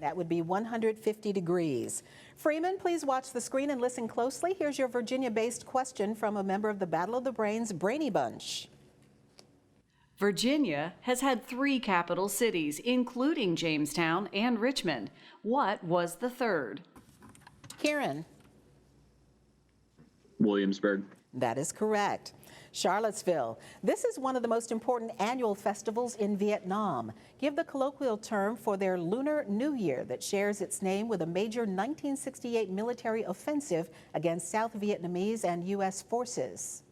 That would be 150 degrees. Freeman, please watch the screen and listen closely. Here's your Virginia-based question from a member of the Battle of the Brains Brainy Bunch. Virginia has had 3 capital cities, including Jamestown and Richmond. What was the third? Kieran. Williamsburg. That is correct. Charlottesville. This is one of the most important annual festivals in Vietnam. Give the colloquial term for their Lunar New Year that shares its name with a major 1968 military offensive against South Vietnamese and U.S. forces.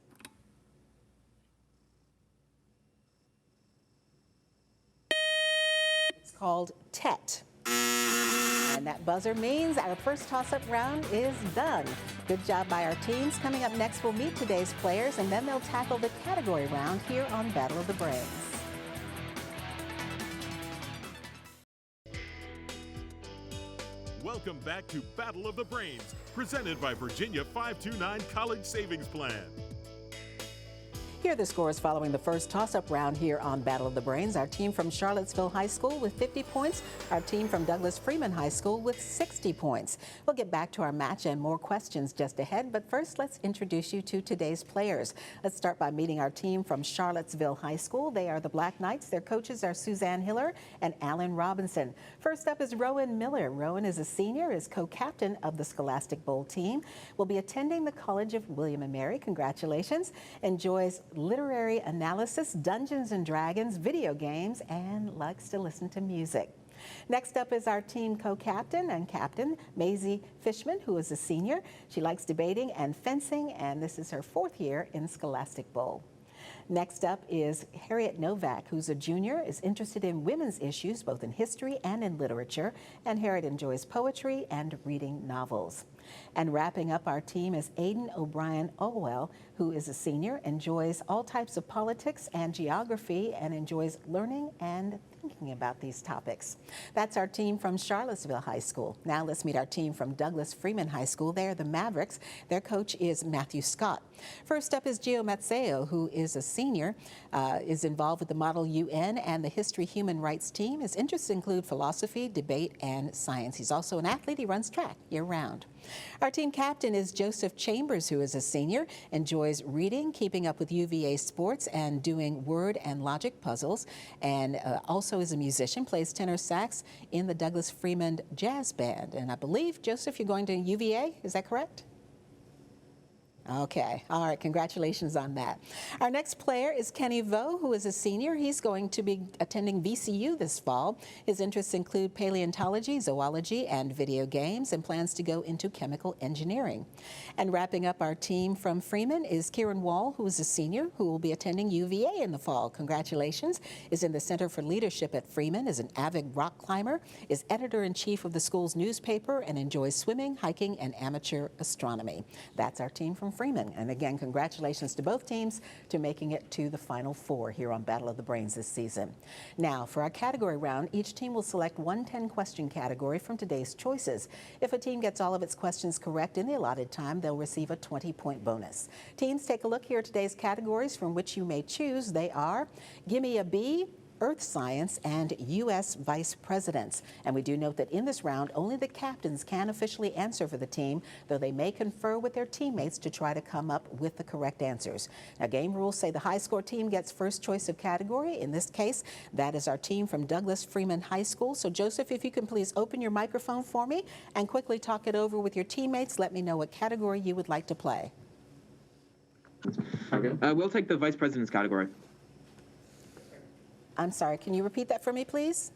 It's called Tet. And that buzzer means our first toss-up round is done. Good job by our teams. Coming up next, we'll meet today's players, and then they'll tackle the category round here on Battle of the Brains. Welcome back to Battle of the Brains, presented by Virginia 529 College Savings Plan. Here are the scores following the first toss-up round here on Battle of the Brains. Our team from Charlottesville High School with 50 points. Our team from Douglas Freeman High School with 60 points. We'll get back to our match and more questions just ahead, but first let's introduce you to today's players. Let's start by meeting our team from Charlottesville High School. They are the Black Knights. Their coaches are Suzanne Hiller and Alan Robinson. First up is Rowan Miller. Rowan is a senior, is co-captain of the Scholastic Bowl team. Will be attending the College of William & Mary. Congratulations. Enjoys literary analysis, Dungeons and Dragons, video games, and likes to listen to music. Next up is our team co-captain and captain, Maisie Fishman, who is a senior. She likes debating and fencing, and this is her 4th year in Scholastic Bowl. Next up is Harriet Novak, who's a junior, is interested in women's issues, both in history and in literature, and Harriet enjoys poetry and reading novels. And wrapping up our team is Aiden O'Brien Olwell, who is a senior, enjoys all types of politics and geography, and enjoys learning and thinking about these topics. That's our team from Charlottesville High School. Now let's meet our team from Douglas Freeman High School. They're the Mavericks. Their coach is Matthew Scott. First up is Gio Mazzeo, who is a senior, is involved with the Model UN and the History Human Rights team. His interests include philosophy, debate, and science. He's also an athlete. He runs track year-round. Our team captain is Joseph Chambers, who is a senior, enjoys reading, keeping up with UVA sports, and doing word and logic puzzles, and also is a musician, plays tenor sax in the Douglas Freeman Jazz Band. And I believe, Joseph, you're going to UVA, is that correct? Okay, all right, congratulations on that. Our next player is Kenny Vo, who is a senior. He's going to be attending VCU this fall. His interests include paleontology, zoology, and video games, and plans to go into chemical engineering. And wrapping up our team from Freeman is Kieran Wall, who is a senior, who will be attending UVA in the fall. Congratulations. Is in the Center for Leadership at Freeman, is an avid rock climber, is editor-in-chief of the school's newspaper, and enjoys swimming, hiking, and amateur astronomy. That's our team from Freeman. And again, congratulations to both teams to making it to the Final Four here on Battle of the Brains this season. Now, for our category round, each team will select one 10-question category from today's choices. If a team gets all of its questions correct in the allotted time, they'll receive a 20-point bonus. Teams, take a look here at today's categories from which you may choose. They are Gimme a B, Earth Science, and U.S. Vice Presidents. And we do note that in this round, only the captains can officially answer for the team, though they may confer with their teammates to try to come up with the correct answers. Now, game rules say the high score team gets first choice of category. In this case, that is our team from Douglas Freeman High School. So, Joseph, if you can please open your microphone for me and quickly talk it over with your teammates, let me know what category you would like to play. Okay. We'll take the Vice President's category. I'm sorry, can you repeat that for me, please?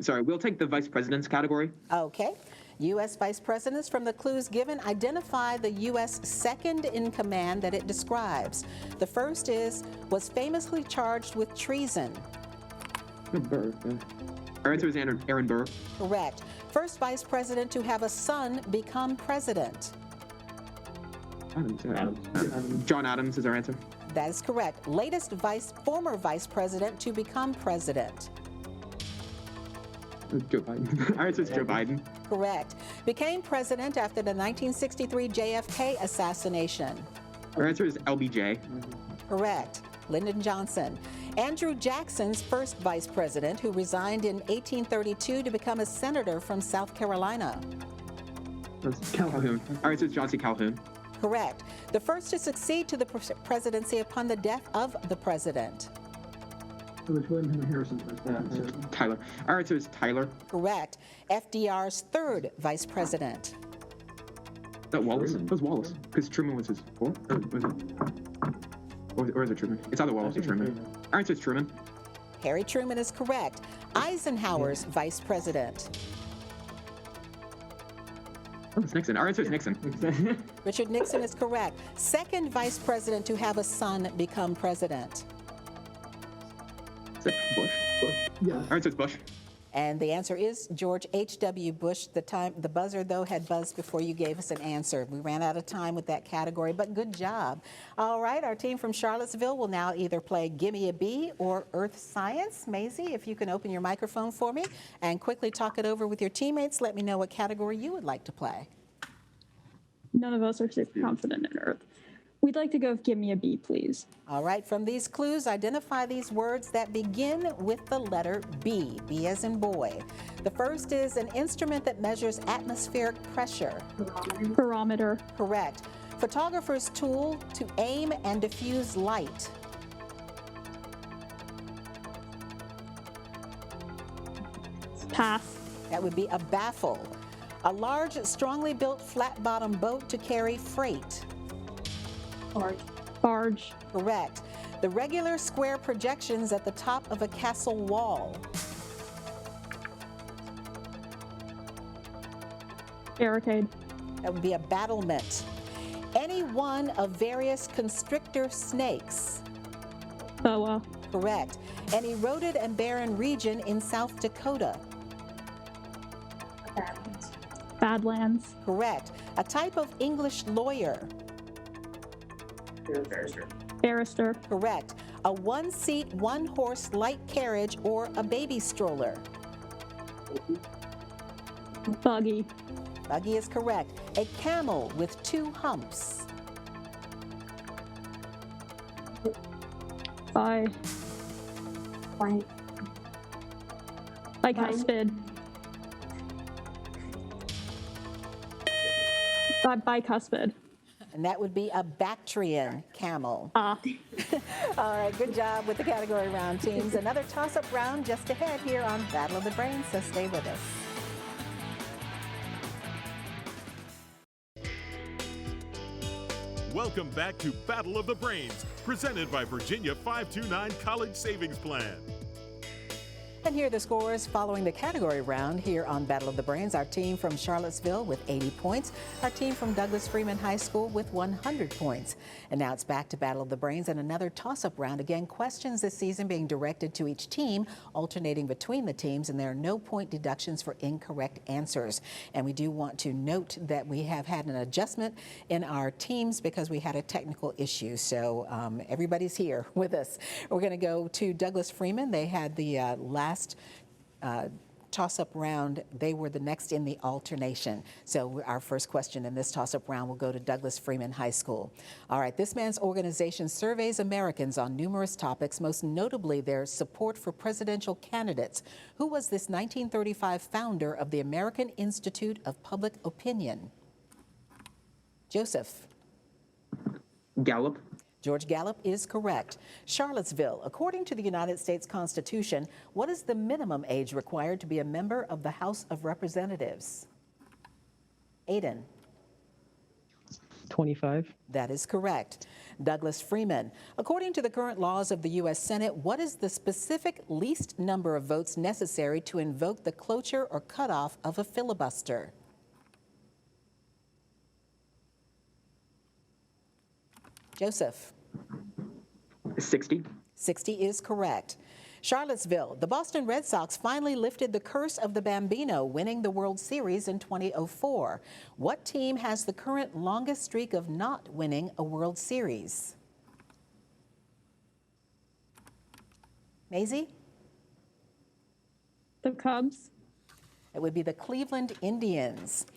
Sorry, we'll take the Vice President's category. Okay. U.S. Vice Presidents, from the clues given, identify the U.S. second in command that it describes. The first is, was famously charged with treason. Burr. Our answer is Aaron Burr. Correct. First Vice President to have a son become president. John Adams is our answer. That is correct. Latest former Vice President to become president. Joe Biden. Our answer is Joe Biden. Correct. Became president after the 1963 JFK assassination. Our answer is LBJ. Correct. Lyndon Johnson. Andrew Jackson's first vice president, who resigned in 1832 to become a senator from South Carolina. That's Calhoun. All right, so it's John C. Calhoun. Correct. The first to succeed to the presidency upon the death of the president. It was William Henry Harrison's vice president. Tyler. All right, so it's Tyler. Correct. FDR's third vice president. Is that Wallace? It was Wallace, because Truman was his fourth. Was it? Or is it Truman? It's either Wallace or Truman. All right, so it's Truman. Harry Truman is correct. Eisenhower's vice president. Oh, it's Nixon. All right, so it's Nixon. Richard Nixon is correct. Second vice president to have a son become president. Is it Bush? Yeah. All right, so it's Bush. And the answer is George H.W. Bush. The buzzer, though, had buzzed before you gave us an answer. We ran out of time with that category, but good job. All right, our team from Charlottesville will now either play Gimme a Bee or Earth Science. Maisie, if you can open your microphone for me and quickly talk it over with your teammates, let me know what category you would like to play. None of us are super confident in Earth. We'd like to go with Give Me a B, please. All right, from these clues, identify these words that begin with the letter B, B as in boy. The first is an instrument that measures atmospheric pressure. Barometer. Correct. Photographer's tool to aim and diffuse light. Pass. That would be a baffle. A large, strongly built flat-bottom boat to carry freight. Barge. Correct. The regular square projections at the top of a castle wall. Barricade. That would be a battlement. Any one of various constrictor snakes. Boa. Correct. An eroded and barren region in South Dakota. Badlands. Correct. A type of English lawyer. Barrister. Correct. A one-seat, one-horse light carriage or a baby stroller. Buggy. Buggy is correct. A camel with two humps. Bicuspid. Bicuspid. And that would be a Bactrian camel. Ah. All right, good job with the category round, teams. Another toss-up round just ahead here on Battle of the Brains, so stay with us. Welcome back to Battle of the Brains, presented by Virginia 529 College Savings Plan. And here are the scores following the category round here on Battle of the Brains. Our team from Charlottesville with 80 points. Our team from Douglas Freeman High School with 100 points. And now it's back to Battle of the Brains and another toss-up round. Again, questions this season being directed to each team, alternating between the teams, and there are no point deductions for incorrect answers. And we do want to note that we have had an adjustment in our teams because we had a technical issue. So everybody's here with us. We're going to go to Douglas Freeman. They had the last toss-up round. They were the next in the alternation. So our first question in this toss-up round will go to Douglas Freeman High School. All right, this man's organization surveys Americans on numerous topics, most notably their support for presidential candidates. Who was this 1935 founder of the American Institute of Public Opinion? Joseph. Gallup. George Gallup is correct. Charlottesville, according to the United States Constitution, what is the minimum age required to be a member of the House of Representatives? Aiden. 25. That is correct. Douglas Freeman, according to the current laws of the U.S. Senate, what is the specific least number of votes necessary to invoke the cloture or cutoff of a filibuster? Joseph. 60. 60 is correct. Charlottesville, the Boston Red Sox finally lifted the curse of the Bambino, winning the World Series in 2004. What team has the current longest streak of not winning a World Series? Maisie? The Cubs. It would be the Cleveland Indians.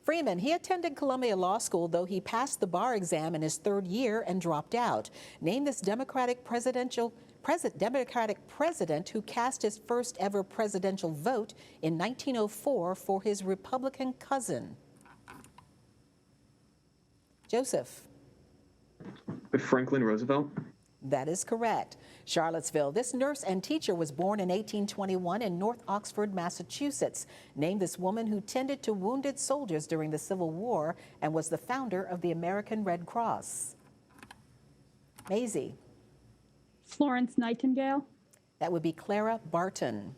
Freeman, he attended Columbia Law School, though he passed the bar exam in his third year and dropped out. Name this Democratic president who cast his first ever presidential vote in 1904 for his Republican cousin. Joseph. Franklin Roosevelt. That is correct. Charlottesville. This nurse and teacher was born in 1821 in North Oxford, Massachusetts. Name this woman who tended to wounded soldiers during the Civil War and was the founder of the American Red Cross. Maisie. Florence Nightingale. That would be Clara Barton.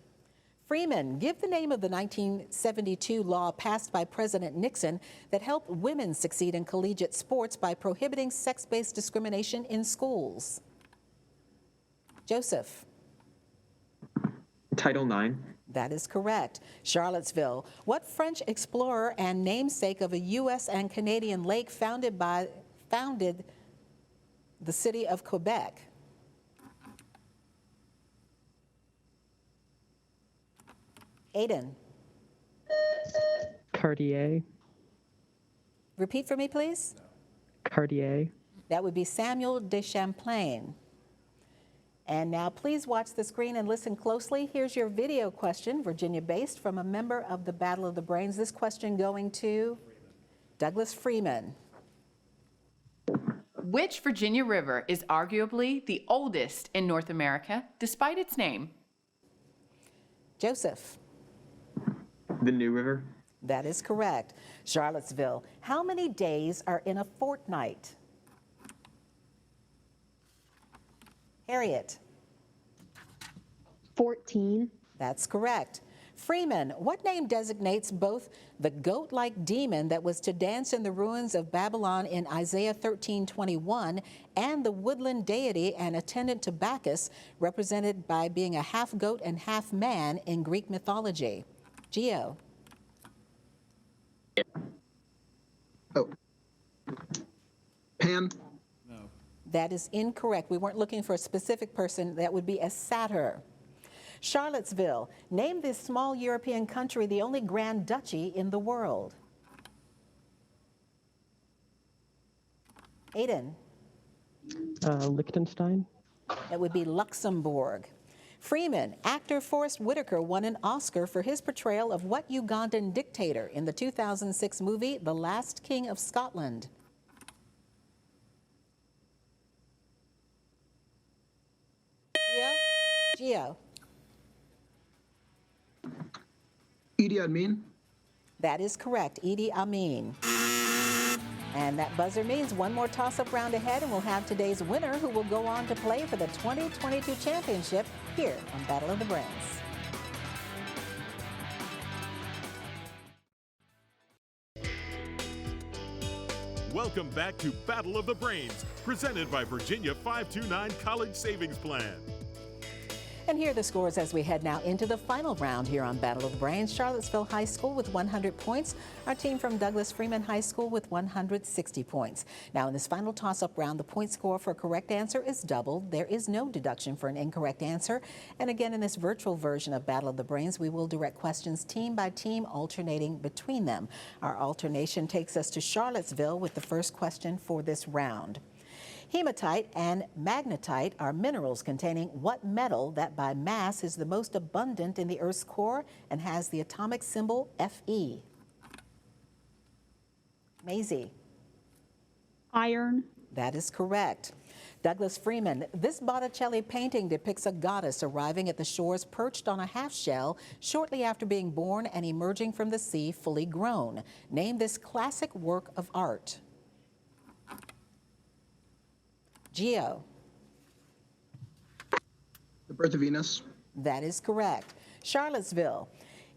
Freeman, give the name of the 1972 law passed by President Nixon that helped women succeed in collegiate sports by prohibiting sex-based discrimination in schools. Joseph. Title IX. That is correct. Charlottesville. What French explorer and namesake of a U.S. and Canadian lake founded the city of Quebec? Aiden. Cartier. Repeat for me, please. Cartier. That would be Samuel de Champlain. And now please watch the screen and listen closely. Here's your video question, Virginia-based, from a member of the Battle of the Brains. This question going to Douglas Freeman. Which Virginia river is arguably the oldest in North America, despite its name? Joseph. The New River. That is correct. Charlottesville. How many days are in a fortnight? Harriet. 14. That's correct. Freeman, what name designates both the goat-like demon that was to dance in the ruins of Babylon in Isaiah 13:21 and the woodland deity and attendant to Bacchus, represented by being a half goat and half man in Greek mythology? Gio. Oh. Pan. That is incorrect. We weren't looking for a specific person. That would be a satyr. Charlottesville. Name this small European country the only Grand Duchy in the world. Aiden. Liechtenstein. That would be Luxembourg. Freeman. Actor Forrest Whitaker won an Oscar for his portrayal of what Ugandan dictator in the 2006 movie The Last King of Scotland? Gio. Idi Amin. That is correct, Idi Amin. And that buzzer means one more toss-up round ahead, and we'll have today's winner who will go on to play for the 2022 championship here on Battle of the Brains. Welcome back to Battle of the Brains, presented by Virginia 529 College Savings Plan. And here are the scores as we head now into the final round here on Battle of the Brains. Charlottesville High School with 100 points. Our team from Douglas Freeman High School with 160 points. Now in this final toss-up round, the point score for a correct answer is doubled. There is no deduction for an incorrect answer. And again, in this virtual version of Battle of the Brains, we will direct questions team by team, alternating between them. Our alternation takes us to Charlottesville with the first question for this round. Hematite and magnetite are minerals containing what metal that by mass is the most abundant in the Earth's core and has the atomic symbol Fe? Maisie. Iron. That is correct. Douglas Freeman, this Botticelli painting depicts a goddess arriving at the shores perched on a half shell shortly after being born and emerging from the sea fully grown. Name this classic work of art. Gio. The Birth of Venus. That is correct. Charlottesville.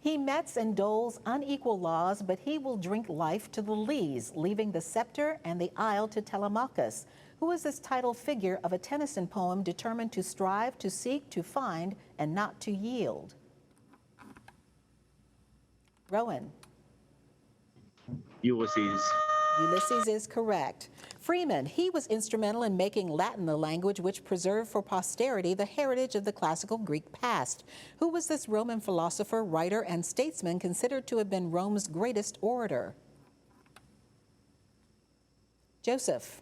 He mets and doles unequal laws, but he will drink life to the lees, leaving the scepter and the isle to Telemachus. Who is this title figure of a Tennyson poem determined to strive, to seek, to find, and not to yield? Rowan. Ulysses. Ulysses is correct. Freeman, he was instrumental in making Latin the language which preserved for posterity the heritage of the classical Greek past. Who was this Roman philosopher, writer, and statesman considered to have been Rome's greatest orator? Joseph.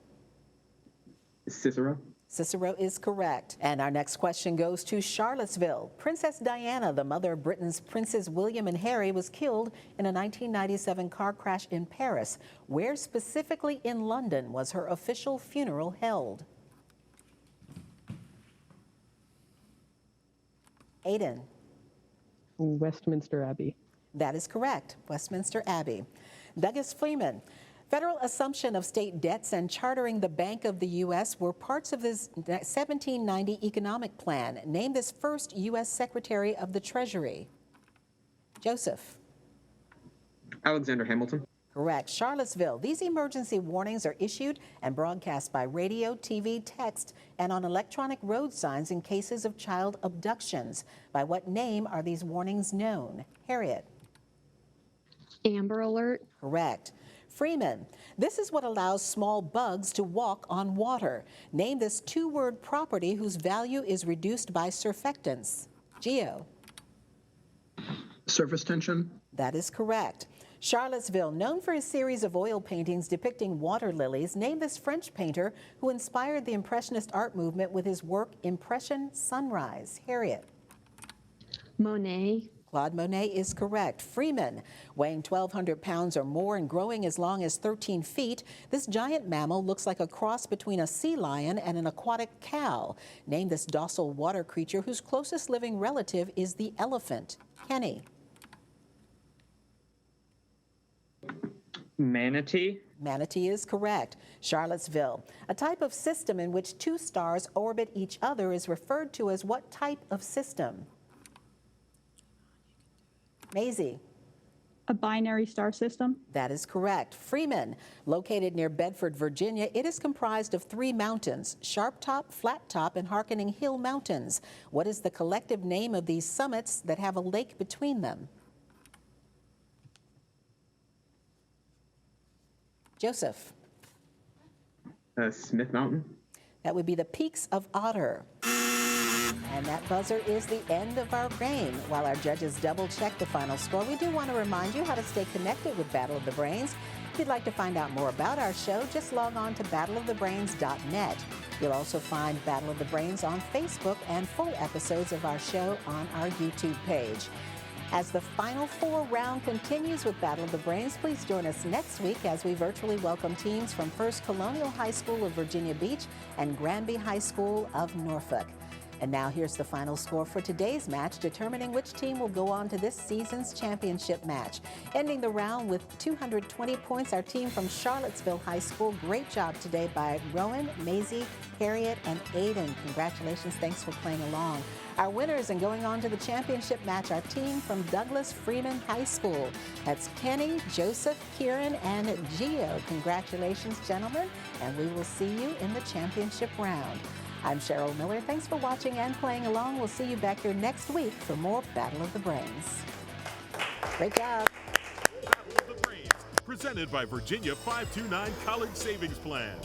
Cicero. Cicero is correct. And our next question goes to Charlottesville. Princess Diana, the mother of Britain's Princes William and Harry, was killed in a 1997 car crash in Paris. Where specifically in London was her official funeral held? Aiden. Westminster Abbey. That is correct, Westminster Abbey. Douglas Freeman. Federal assumption of state debts and chartering the Bank of the U.S. were parts of this 1790 economic plan. Name this first U.S. Secretary of the Treasury. Joseph. Alexander Hamilton. Correct. Charlottesville. These emergency warnings are issued and broadcast by radio, TV, text, and on electronic road signs in cases of child abductions. By what name are these warnings known? Harriet. Amber Alert. Correct. Freeman. This is what allows small bugs to walk on water. Name this two-word property whose value is reduced by surfactants. Geo. Surface tension. That is correct. Charlottesville, known for his series of oil paintings depicting water lilies, name this French painter who inspired the Impressionist art movement with his work Impression Sunrise. Harriet. Monet. Claude Monet is correct. Freeman, weighing 1,200 pounds or more and growing as long as 13 feet, this giant mammal looks like a cross between a sea lion and an aquatic cow. Name this docile water creature whose closest living relative is the elephant. Kenny. Manatee. Manatee is correct. Charlottesville, a type of system in which two stars orbit each other is referred to as what type of system? Maisie. A binary star system. That is correct. Freeman, located near Bedford, Virginia, it is comprised of 3 mountains, Sharp Top, Flat Top, and Harkening Hill Mountains. What is the collective name of these summits that have a lake between them? Joseph. Smith Mountain. That would be the Peaks of Otter. And that buzzer is the end of our game. While our judges double-check the final score, we do want to remind you how to stay connected with Battle of the Brains. If you'd like to find out more about our show, just log on to battleofthebrains.net. You'll also find Battle of the Brains on Facebook and full episodes of our show on our YouTube page. As the Final Four round continues with Battle of the Brains, please join us next week as we virtually welcome teams from First Colonial High School of Virginia Beach and Granby High School of Norfolk. And now here's the final score for today's match, determining which team will go on to this season's championship match. Ending the round with 220 points, our team from Charlottesville High School. Great job today by Rowan, Maisie, Harriet, and Aiden. Congratulations. Thanks for playing along. Our winners and going on to the championship match, our team from Douglas Freeman High School. That's Kenny, Joseph, Kieran, and Geo. Congratulations, gentlemen, and we will see you in the championship round. I'm Cheryl Miller. Thanks for watching and playing along. We'll see you back here next week for more Battle of the Brains. Great job. Battle of the Brains, presented by Virginia 529 College Savings Plan.